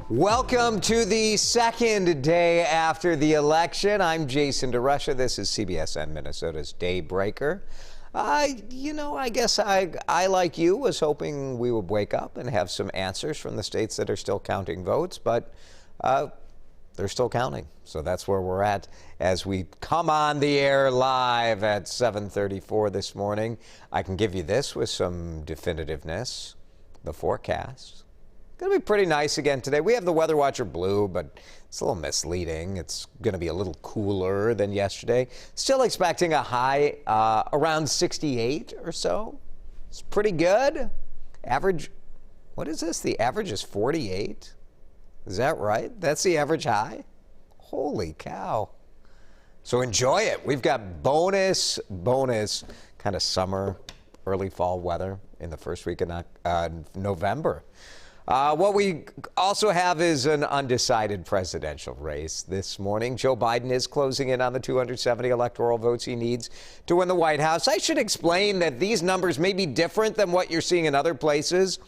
Welcome to the second day after the election. I'm Jason DeRusha. This is CBSN Minnesota's Daybreaker. I guess I, like you, was hoping we would wake up and have some answers from the states that are still counting votes, but they're still counting. So that's where we're at as we come on the air live at 7:34 this morning. I can give you this with some definitiveness. The forecast. Going to be pretty nice again today. We have the Weather Watcher Blue, but it's a little misleading. It's going to be a little cooler than yesterday. Still expecting a high around 68 or so. It's pretty good. Average, what is this? The average is 48. Is that right? That's the average high? Holy cow. So enjoy it. We've got bonus kind of summer, early fall weather in the first week of November. What we also have is an undecided presidential race this morning. Joe Biden is closing in on the 270 electoral votes he needs to win the White House. I should explain that these numbers may be different than what you're seeing in other places.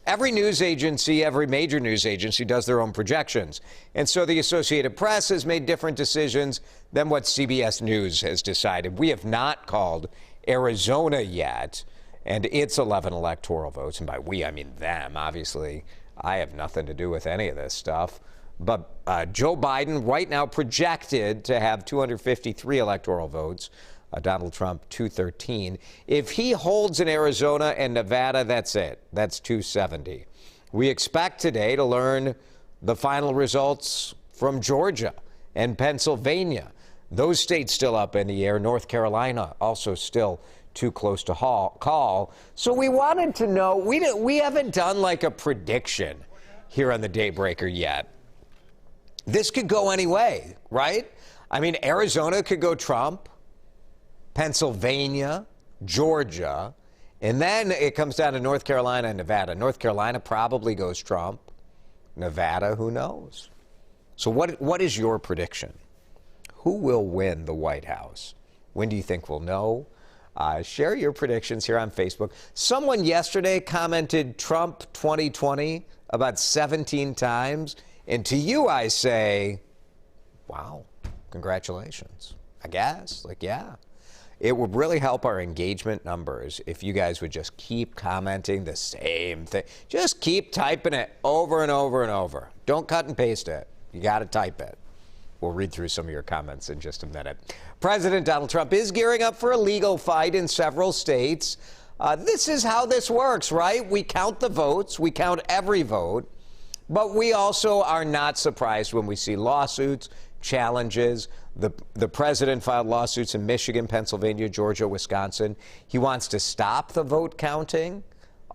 Every news agency, every major news agency does their own projections. And so the Associated Press has made different decisions than what CBS News has decided. We have not called Arizona yet and its 11 electoral votes, and by we, I mean them. Obviously, I have nothing to do with any of this stuff. But Joe Biden right now projected to have 253 electoral votes. Donald Trump, 213. If he holds in Arizona and Nevada, that's it. That's 270. We expect today to learn the final results from Georgia and Pennsylvania. Those states still up in the air. North Carolina also still too close to call. So we wanted to know, we haven't done like a prediction here on the Daybreaker yet. This could go any way, right? I mean, Arizona could go Trump, Pennsylvania, Georgia, and then it comes down to North Carolina and Nevada. North Carolina probably goes Trump. Nevada, who knows? So what is your prediction? Who will win the White House? When do you think we'll know? Share your predictions here on Facebook. Someone yesterday commented Trump 2020 about 17 times. And to you, I say, wow, congratulations. I guess, yeah. It would really help our engagement numbers if you guys would just keep commenting the same thing. Just keep typing it over and over and over. Don't cut and paste it. You got to type it. We'll read through some of your comments in just a minute. President Donald Trump is gearing up for a legal fight in several states. This is how this works, right? We count the votes. We count every vote. But we also are not surprised when we see lawsuits, challenges. The president filed lawsuits in Michigan, Pennsylvania, Georgia, Wisconsin. He wants to stop the vote counting.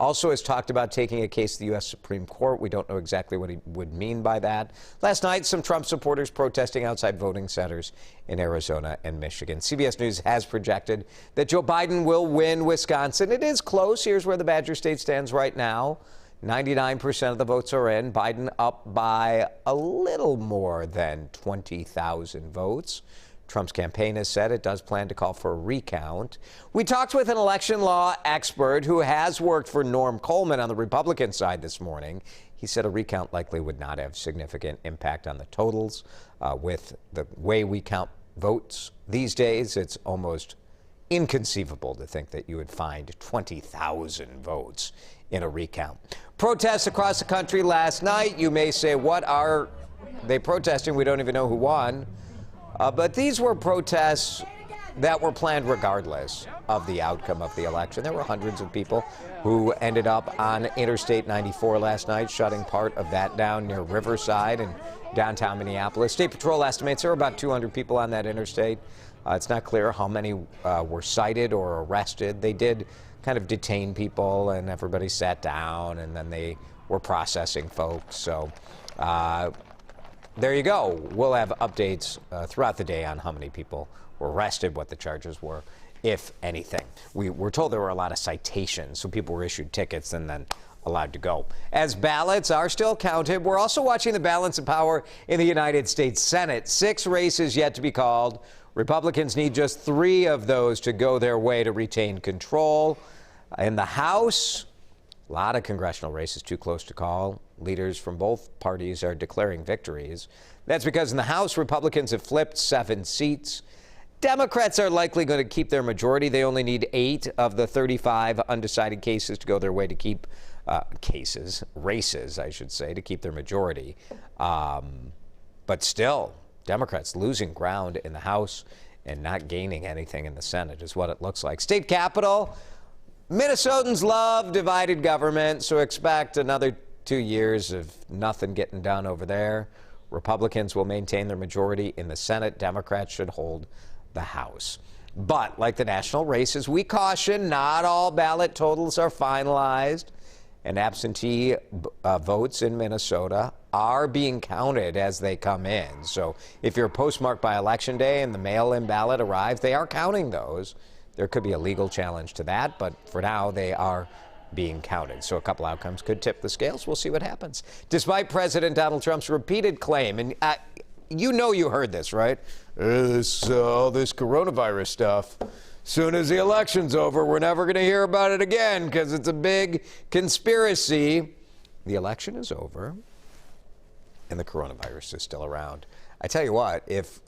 Also has talked about taking a case to the U.S. Supreme Court. We don't know exactly what he would mean by that. Last night, some Trump supporters protesting outside voting centers in Arizona and Michigan. CBS News has projected that Joe Biden will win Wisconsin. It is close. Here's where the Badger State stands right now. 99% of the votes are in. Biden up by a little more than 20,000 votes. Trump's campaign has said it does plan to call for a recount. We talked with an election law expert who has worked for Norm Coleman on the Republican side this morning. He said a recount likely would not have significant impact on the totals. With the way we count votes these days, it's almost inconceivable to think that you would find 20,000 votes in a recount. Protests across the country last night. You may say, what are they protesting? We don't even know who won. But these were protests that were planned regardless of the outcome of the election. There were hundreds of people who ended up on Interstate 94 last night, shutting part of that down near Riverside in downtown Minneapolis. State Patrol estimates there were about 200 people on that interstate. It's not clear how many were cited or arrested. They did kind of detain people, and everybody sat down, and then they were processing folks. So there you go. We'll have updates throughout the day on how many people were arrested, what the charges were, if anything. We were told there were a lot of citations, so people were issued tickets and then allowed to go. As ballots are still counted, we're also watching the balance of power in the United States Senate. 6 races yet to be called. Republicans need just 3 of those to go their way to retain control. In the House, A lot of congressional races too close to call. Leaders from both parties are declaring victories. That's because in the House, Republicans have flipped 7 seats. Democrats are likely going to keep their majority. They only need 8 of the 35 undecided cases to go their way to keep races, I should say, to keep their majority. But still, Democrats losing ground in the House and not gaining anything in the Senate is what it looks like. State Capitol. Minnesotans love divided government, so expect another 2 years of nothing getting done over there. Republicans will maintain their majority in the Senate. Democrats should hold the House. But like the national races, we caution not all ballot totals are finalized, and absentee votes in Minnesota are being counted as they come in. So if you're postmarked by Election Day and the mail-in ballot arrives, they are counting those. There could be a legal challenge to that, but for now, they are being counted. So a couple outcomes could tip the scales. We'll see what happens. Despite President Donald Trump's repeated claim, and you heard this, right? All this coronavirus stuff. Soon as the election's over, we're never going to hear about it again because it's a big conspiracy. The election is over, and the coronavirus is still around. I tell you what, if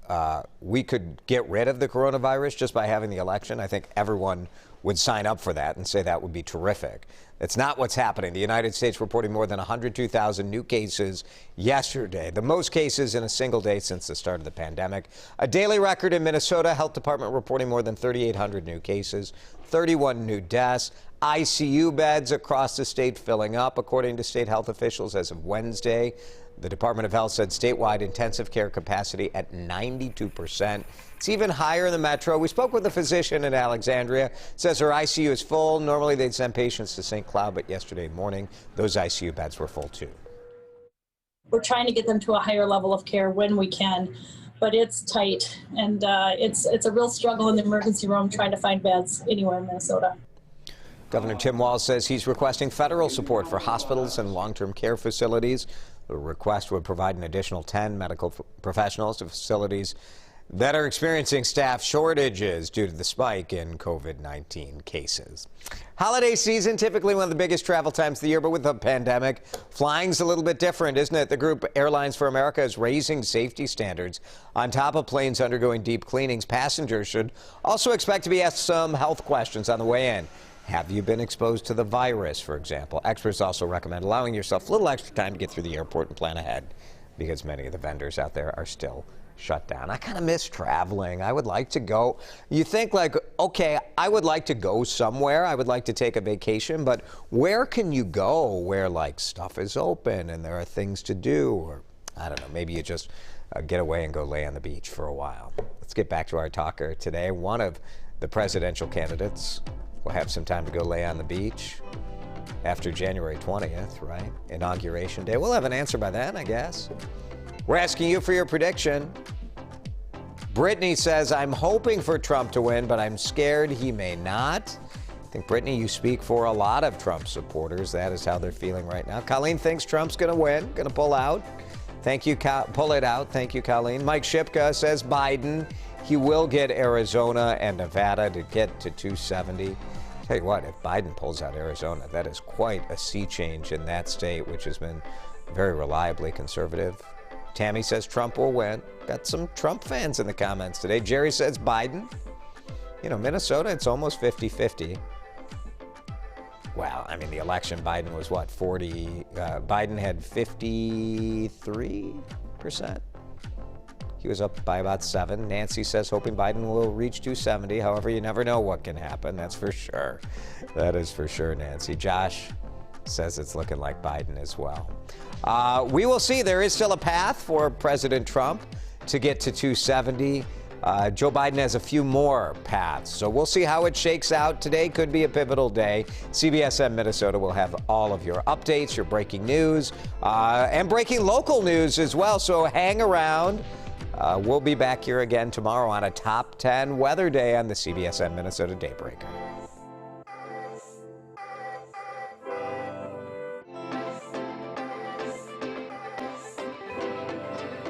we could get rid of the coronavirus just by having the election, I think everyone would sign up for that and say that would be terrific. That's not what's happening. The United States reporting more than 102,000 new cases yesterday, the most cases in a single day since the start of the pandemic. A daily record in Minnesota. Health Department reporting more than 3,800 new cases, 31 new deaths. ICU beds across the state filling up, according to state health officials as of Wednesday. The Department of Health said statewide intensive care capacity at 92%. It's even higher in the metro. We spoke with a physician in Alexandria. Says her ICU is full. Normally they'd send patients to St. Cloud, but yesterday morning those ICU beds were full too. We're trying to get them to a higher level of care when we can, but it's tight, and it's a real struggle in the emergency room trying to find beds anywhere in Minnesota. Governor Tim Walz says he's requesting federal support for hospitals and long-term care facilities. The request would provide an additional 10 medical professionals to facilities that are experiencing staff shortages due to the spike in COVID-19 cases. Holiday season, typically one of the biggest travel times of the year, but with the pandemic, flying's a little bit different, isn't it? The group Airlines for America is raising safety standards. On top of planes undergoing deep cleanings, passengers should also expect to be asked some health questions on the way in. Have you been exposed to the virus, for example? Experts also recommend allowing yourself a little extra time to get through the airport and plan ahead because many of the vendors out there are still shut down. I kind of miss traveling. I would like to go. You think like, okay, I would like to go somewhere. I would like to take a vacation, but where can you go where like stuff is open and there are things to do? Or I don't know, maybe you just get away and go lay on the beach for a while. Let's get back to our talker today. One of the presidential candidates will have some time to go lay on the beach after January 20th, right? Inauguration Day. We'll have an answer by then, I guess. We're asking you for your prediction. Brittany says, I'm hoping for Trump to win, but I'm scared he may not. I think, Brittany, you speak for a lot of Trump supporters. That is how they're feeling right now. Colleen thinks Trump's going to win, going to pull out. Thank you, pull it out. Thank you, Colleen. Mike Shipka says Biden. He will get Arizona and Nevada to get to 270. Tell you what, if Biden pulls out Arizona, that is quite a sea change in that state, which has been very reliably conservative. Tammy says Trump will win. Got some Trump fans in the comments today. Jerry says Biden. You know, Minnesota, it's almost 50-50. Well, I mean, the election, Biden was what, 40? Biden had 53%. He was up by about 7. Nancy says hoping Biden will reach 270. However, you never know what can happen. That's for sure. That is for sure, Nancy. Josh says it's looking like Biden as well. We will see. There is still a path for President Trump to get to 270. Joe Biden has a few more paths, so we'll see how it shakes out. Today could be a pivotal day. CBSN Minnesota will have all of your updates, your breaking news, and breaking local news as well, so hang around. We'll be back here again tomorrow on a Top 10 weather day on the CBSN Minnesota Daybreaker.